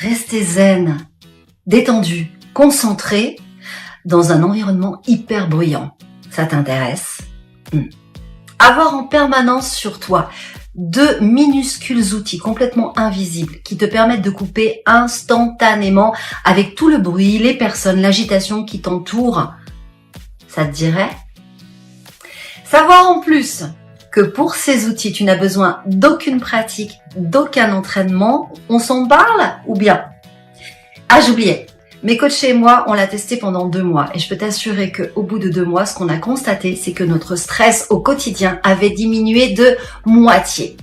rester zen, détendu, concentré dans un environnement hyper bruyant. Ça t'intéresse? Avoir en permanence sur toi deux minuscules outils complètement invisibles qui te permettent de couper instantanément avec tout le bruit, les personnes, l'agitation qui t'entoure. Ça te dirait? Savoir en plus que pour ces outils, tu n'as besoin d'aucune pratique, d'aucun entraînement. On s'en parle ou bien? Ah, j'oubliais. Mes coachs et moi, on l'a testé pendant 2 mois et je peux t'assurer qu'au bout de 2 mois, ce qu'on a constaté, c'est que notre stress au quotidien avait diminué de moitié.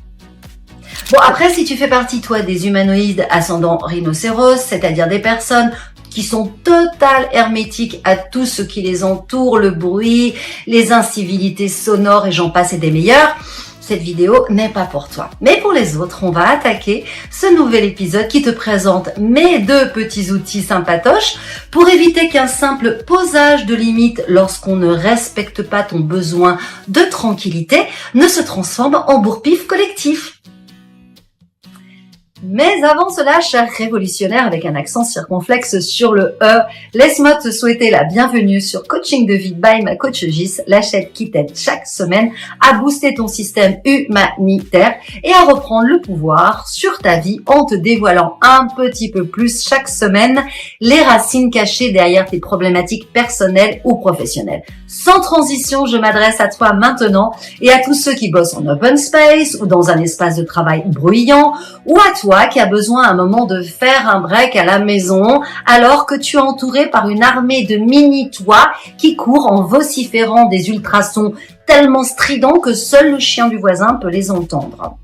Bon, après, si tu fais partie, toi, des humanoïdes ascendant rhinocéros, c'est-à-dire des personnes qui sont totales hermétiques à tout ce qui les entoure, le bruit, les incivilités sonores et j'en passe et des meilleurs, cette vidéo n'est pas pour toi. Mais pour les autres, on va attaquer ce nouvel épisode qui te présente mes 2 petits outils sympatoches pour éviter qu'un simple posage de limites lorsqu'on ne respecte pas ton besoin de tranquillité ne se transforme en bourre-pif collectif. Mais avant cela, cher révolutionnaire avec un accent circonflexe sur le E, laisse-moi te souhaiter la bienvenue sur Coaching de vie by ma coach Gis, la chaîne qui t'aide chaque semaine à booster ton système humanitaire et à reprendre le pouvoir sur ta vie en te dévoilant un petit peu plus chaque semaine les racines cachées derrière tes problématiques personnelles ou professionnelles. Sans transition, je m'adresse à toi maintenant et à tous ceux qui bossent en open space ou dans un espace de travail bruyant ou à toi qui a besoin à un moment de faire un break à la maison alors que tu es entouré par une armée de mini-toits qui courent en vociférant des ultrasons tellement stridents que seul le chien du voisin peut les entendre.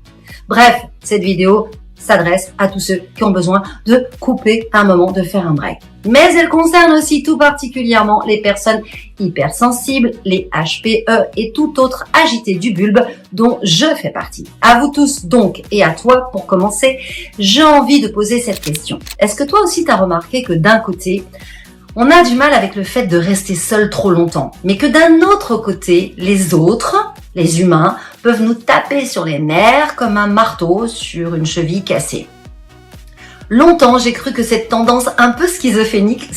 Bref, cette vidéo s'adresse à tous ceux qui ont besoin de couper à un moment, de faire un break. Mais elle concerne aussi tout particulièrement les personnes hypersensibles, les HPE et tout autre agité du bulbe dont je fais partie. À vous tous donc et à toi pour commencer, j'ai envie de poser cette question. Est-ce que toi aussi t'as remarqué que d'un côté, on a du mal avec le fait de rester seul trop longtemps, mais que d'un autre côté, les autres, les humains, peuvent nous taper sur les nerfs comme un marteau sur une cheville cassée. Longtemps, j'ai cru que cette tendance un peu schizophrénique,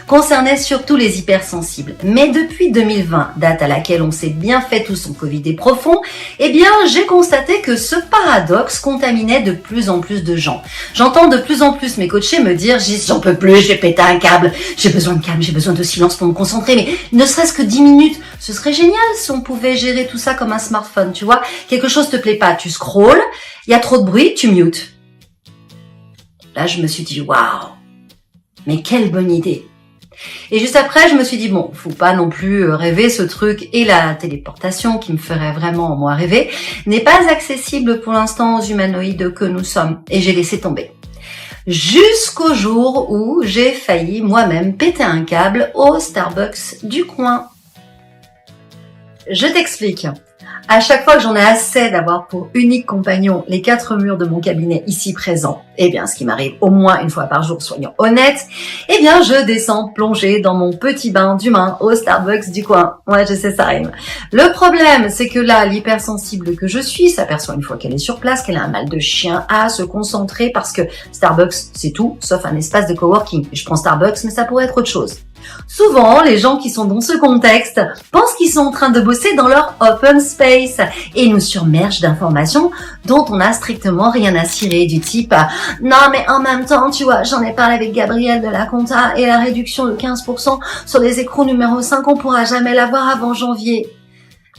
concernait surtout les hypersensibles. Mais depuis 2020, date à laquelle on s'est bien fait tout son Covid profond, eh bien, j'ai constaté que ce paradoxe contaminait de plus en plus de gens. J'entends de plus en plus mes coachés me dire « j'en peux plus, j'ai pété un câble, j'ai besoin de calme, j'ai besoin de silence pour me concentrer, mais ne serait-ce que 10 minutes, ce serait génial si on pouvait gérer tout ça comme un smartphone, tu vois. Quelque chose te plaît pas, tu scrolles, il y a trop de bruit, tu mutes. » Là, je me suis dit, waouh, mais quelle bonne idée. Et juste après, je me suis dit, bon, faut pas non plus rêver ce truc et la téléportation qui me ferait vraiment, moi, rêver, n'est pas accessible pour l'instant aux humanoïdes que nous sommes. Et j'ai laissé tomber. Jusqu'au jour où j'ai failli moi-même péter un câble au Starbucks du coin. Je t'explique. À chaque fois que j'en ai assez d'avoir pour unique compagnon les 4 murs de mon cabinet ici présents, eh bien, ce qui m'arrive au moins une fois par jour, soyons honnêtes, eh bien, je descends plonger dans mon petit bain d'humain au Starbucks du coin. Ouais, je sais, ça rime. Le problème, c'est que là, l'hypersensible que je suis s'aperçoit une fois qu'elle est sur place qu'elle a un mal de chien à se concentrer parce que Starbucks, c'est tout, sauf un espace de coworking. Je prends Starbucks, mais ça pourrait être autre chose. Souvent, les gens qui sont dans ce contexte pensent qu'ils sont en train de bosser dans leur open space et nous surmergent d'informations dont on n'a strictement rien à cirer du type « Non, mais en même temps, tu vois, j'en ai parlé avec Gabriel de la compta et la réduction de 15% sur les écrous numéro 5, on pourra jamais l'avoir avant janvier. »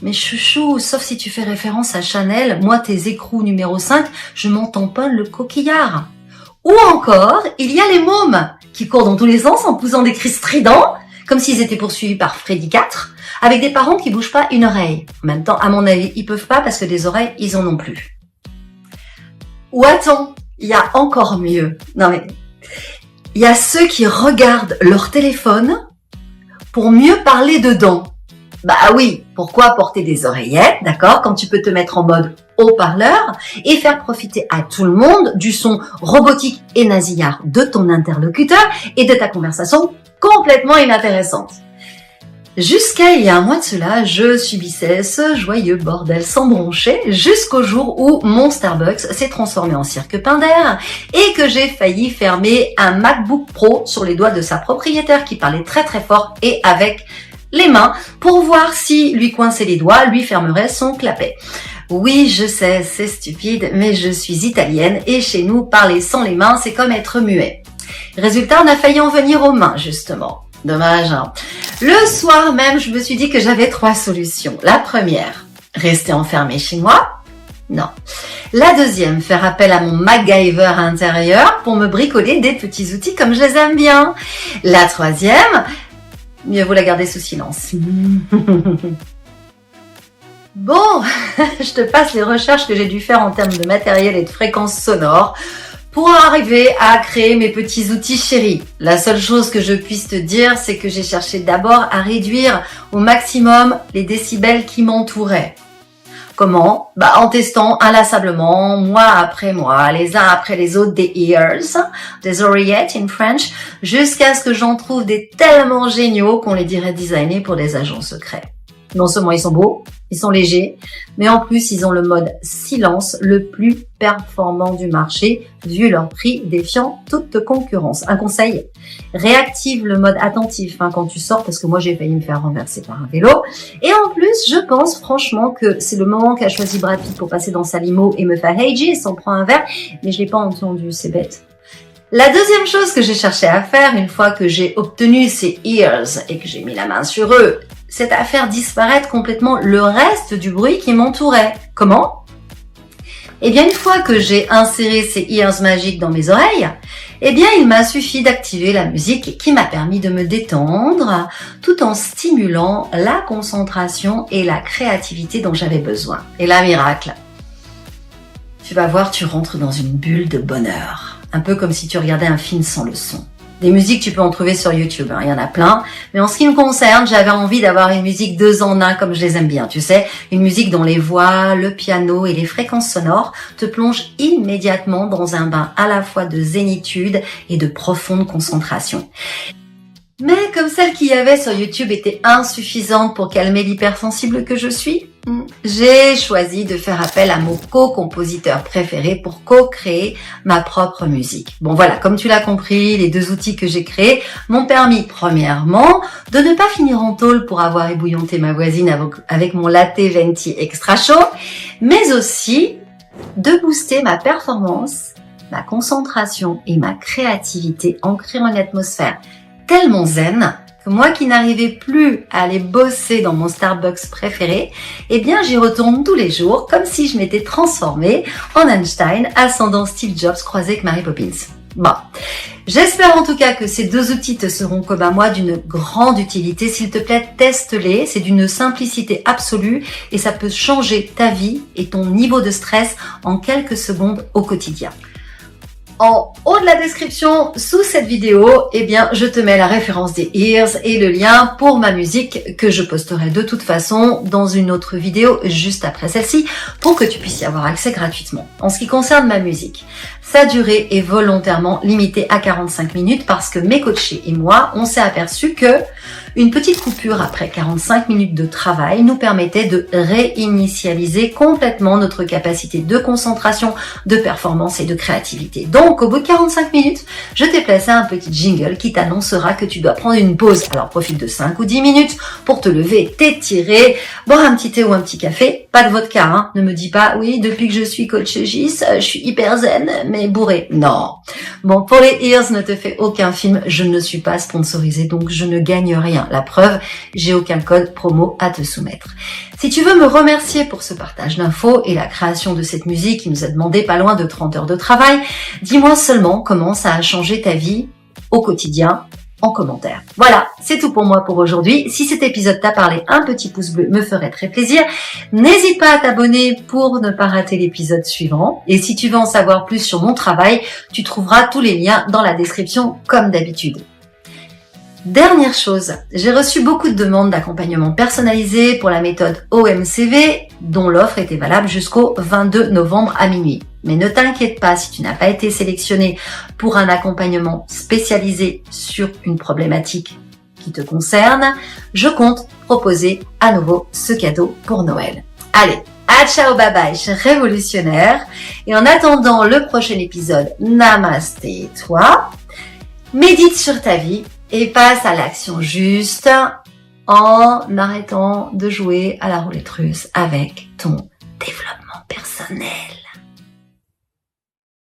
Mais chouchou, sauf si tu fais référence à Chanel, moi tes écrous numéro 5, je m'en tamponne le coquillard. Ou encore, il y a les mômes qui courent dans tous les sens en poussant des cris stridents, comme s'ils étaient poursuivis par Freddy 4, avec des parents qui bougent pas une oreille. En même temps, à mon avis, ils peuvent pas parce que des oreilles, ils en ont plus. Ou attends, il y a encore mieux. Non mais, il y a ceux qui regardent leur téléphone pour mieux parler dedans. Bah oui, pourquoi porter des oreillettes, d'accord, quand tu peux te mettre en mode haut-parleur et faire profiter à tout le monde du son robotique et nasillard de ton interlocuteur et de ta conversation complètement inintéressante. Jusqu'à il y a un mois de cela, je subissais ce joyeux bordel sans broncher jusqu'au jour où mon Starbucks s'est transformé en cirque-pain d'air et que j'ai failli fermer un MacBook Pro sur les doigts de sa propriétaire qui parlait très très fort et avec les mains pour voir si lui coincer les doigts lui fermerait son clapet. Oui, je sais, c'est stupide, mais je suis italienne et chez nous, parler sans les mains, c'est comme être muet. Résultat, on a failli en venir aux mains, justement. Dommage, hein. Le soir même, je me suis dit que j'avais 3 solutions. La première, rester enfermée chez moi. Non. La deuxième, faire appel à mon MacGyver intérieur pour me bricoler des petits outils comme je les aime bien. La troisième, mieux vaut la garder sous silence. Bon, je te passe les recherches que j'ai dû faire en termes de matériel et de fréquences sonores pour arriver à créer mes petits outils chéris. La seule chose que je puisse te dire, c'est que j'ai cherché d'abord à réduire au maximum les décibels qui m'entouraient. Comment ? En testant inlassablement, mois après mois, les uns après les autres, des ears, des oreillettes in French, jusqu'à ce que j'en trouve des tellement géniaux qu'on les dirait designés pour des agents secrets. Non seulement ils sont beaux, ils sont légers, mais en plus ils ont le mode silence le plus performant du marché, vu leur prix défiant toute concurrence. Un conseil, réactive le mode attentif quand tu sors, parce que moi j'ai failli me faire renverser par un vélo. Et en plus, je pense franchement que c'est le moment qu'a choisi Brad Pitt pour passer dans sa limo et me faire « Hey G », s'en prend un verre, mais je l'ai pas entendu, c'est bête. La deuxième chose que j'ai cherché à faire, une fois que j'ai obtenu ces ears et que j'ai mis la main sur eux, c'est à faire disparaître complètement le reste du bruit qui m'entourait. Comment ? Eh bien, une fois que j'ai inséré ces ears magiques dans mes oreilles, eh bien, il m'a suffi d'activer la musique qui m'a permis de me détendre tout en stimulant la concentration et la créativité dont j'avais besoin. Et là, miracle, tu vas voir, tu rentres dans une bulle de bonheur. Un peu comme si tu regardais un film sans le son. Des musiques, tu peux en trouver sur YouTube, il y en a plein. Mais en ce qui me concerne, j'avais envie d'avoir une musique 2 en 1 comme je les aime bien, tu sais. Une musique dont les voix, le piano et les fréquences sonores te plongent immédiatement dans un bain à la fois de zénitude et de profonde concentration. Mais comme celle qu'il y avait sur YouTube était insuffisante pour calmer l'hypersensible que je suis, j'ai choisi de faire appel à mon co-compositeur préféré pour co-créer ma propre musique. Bon voilà, comme tu l'as compris, les 2 outils que j'ai créés m'ont permis, premièrement, de ne pas finir en tôle pour avoir ébouillanté ma voisine avec mon latte venti extra chaud, mais aussi de booster ma performance, ma concentration et ma créativité en créant une atmosphère tellement zen que moi qui n'arrivais plus à aller bosser dans mon Starbucks préféré, eh bien j'y retourne tous les jours comme si je m'étais transformée en Einstein ascendant Steve Jobs croisé avec Mary Poppins. Bon, j'espère en tout cas que ces 2 outils te seront comme à moi d'une grande utilité. S'il te plaît, teste-les, c'est d'une simplicité absolue et ça peut changer ta vie et ton niveau de stress en quelques secondes au quotidien. En haut de la description, sous cette vidéo, eh bien, je te mets la référence des ears et le lien pour ma musique que je posterai de toute façon dans une autre vidéo juste après celle-ci pour que tu puisses y avoir accès gratuitement. En ce qui concerne ma musique, sa durée est volontairement limitée à 45 minutes parce que mes coachés et moi, on s'est aperçu que une petite coupure après 45 minutes de travail nous permettait de réinitialiser complètement notre capacité de concentration, de performance et de créativité. Donc, au bout de 45 minutes, je t'ai placé un petit jingle qui t'annoncera que tu dois prendre une pause. Alors, profite de 5 ou 10 minutes pour te lever, t'étirer, boire un petit thé ou un petit café. Pas de vodka, Ne me dis pas, oui, depuis que je suis coach GIS, je suis hyper zen, mais bourré. Non. Bon, pour les ears, ne te fais aucun film. Je ne suis pas sponsorisée, donc je ne gagne rien. La preuve, j'ai aucun code promo à te soumettre. Si tu veux me remercier pour ce partage d'infos et la création de cette musique qui nous a demandé pas loin de 30 heures de travail, dis-moi seulement comment ça a changé ta vie au quotidien en commentaire. Voilà, c'est tout pour moi pour aujourd'hui. Si cet épisode t'a parlé, un petit pouce bleu me ferait très plaisir. N'hésite pas à t'abonner pour ne pas rater l'épisode suivant. Et si tu veux en savoir plus sur mon travail, tu trouveras tous les liens dans la description comme d'habitude. Dernière chose, j'ai reçu beaucoup de demandes d'accompagnement personnalisé pour la méthode OMCV, dont l'offre était valable jusqu'au 22 novembre à minuit. Mais ne t'inquiète pas si tu n'as pas été sélectionné pour un accompagnement spécialisé sur une problématique qui te concerne, je compte proposer à nouveau ce cadeau pour Noël. Allez, à ciao bye bye, cher révolutionnaire. Et en attendant le prochain épisode, namasté toi, médite sur ta vie et passe à l'action juste en arrêtant de jouer à la roulette russe avec ton développement personnel.